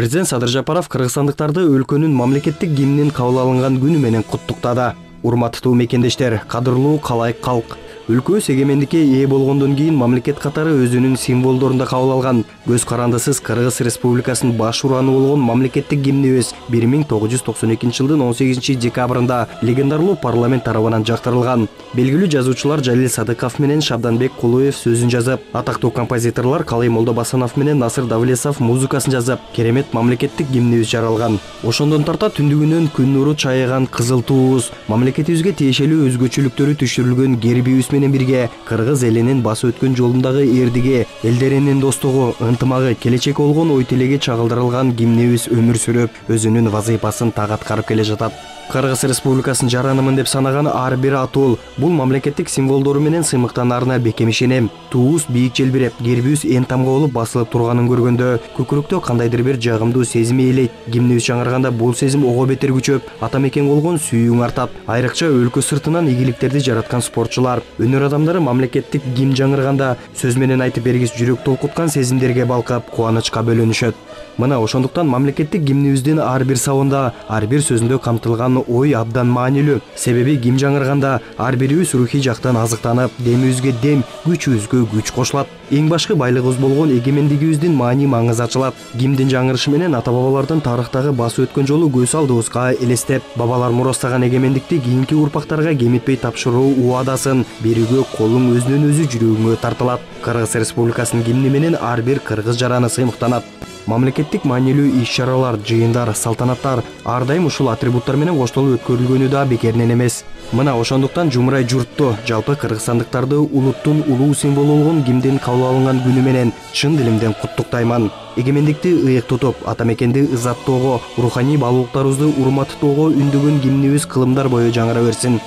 Президент Садыр Жапаров кыргызстандыктарды өлкөнүн мамлекеттик гимнин кабыл алынган күнү менен куттуктады. Урматтуу мекендештер, кадырлуу калайык калк. Өлкөбүз эгемендикке ээ болгондон кийин мамлекет катары өзүнүн символдорунда кабыл алган көз карандысыз Кыргыз Республикасынын баш ураны болгон мамлекеттик гимнибиз 1992 жылдын 18 декабрында легендарлуу парламент тарабынан жактырылган. Белгилүү жазуучулар Жалил Садыков менен Шабданбек Кулуев сөзүн жазып, атактуу композиторлор Калый Молдобасанов менен Насыр Давлесов музыкасын жазып, керемет мамлекеттик гимнибиз жаралган. Ошондон тарта түндүгүнөн күн нуру чайыган кызыл туубуз, мамлекетибизге тиешелүү өзгөчөлүктөрү түшүрүлгөн гербибиз менен бирге кыргыз элинин басып өткөн жолундагы эрдиги, элдеринин достугу, ынтымагы, келечек болгон ой тилеги чагылдырылган гимнибиз өмүр сүрүп, өзүнүн вазыйпасын так аткарып келе жатат. Кыргыз Республикасын жаранымын деп санаган ар бир атул бул мамлекеттик символдору менен сыймыктанарына бекем ишенем. Туубуз бийик желбиреп, гербибиз эн тамга болуп басылып турганын көргөндө көкүрөктө кандайдыр бир жагымдуу сезим ээлейт. Гимнибиз жаңырганда бул сезим ого бетер күчөп, ата мекен болгон сүйүүң артат. Айрыкча өлкө сыртынан ийгиликтерди жараткан спортчулар, өнөр адамдары мамлекеттик гимн жаңырганда сөз менен айтып бергис жүрөк толкуткан сезимдерге балкып, кубанычка бөлөнүшөт. Мына ошондуктан мамлекеттик гимнибиздин ар бир сабында, ар бир сөзүндө камтылган ой абдан маанилүү. Себеби гимн жаңырганда ар бирибиз рухий жактан азыктанып, демибизге дем, күчүбүзгө күч кошулат. Эң башкы байлыгыбыз болгон эгемендигибиздин маани маңызы ачылат. Гимндин жаңырышы менен ата-бабалардын тарыхтагы басып өткөн жолу көз алдыбызга элестеп, бабалар мурастаган эгемендикти кийинки урпактарга кемитпей тапшыруу убадасын берүүгө колуң өзүнөн өзү жүрөгүңө тартылат. Кыргыз Республикасынын гимни менен ар бир кыргыз жараны сыймыктанат. Мамлекеттик маанилүү иш-чаралар, жыйындар, салтанаттар ар дайым ушул атрибуттар менен коштолуп өткөрүлгөнү да бекеринен эмес. Мына ошондуктан жумурай журтту, жалпы кыргызстандыктарды улуттун улуу символу болгон гимндин кабыл алынган күнү менен чын дилимден куттуктайман. Эгемендикти ыйык тутуп, ата мекенди ызаттоого, руханий баалуулуктарыбызды урматтоого үндөгөн гимнибиз кылымдар бою жаңыра берсин.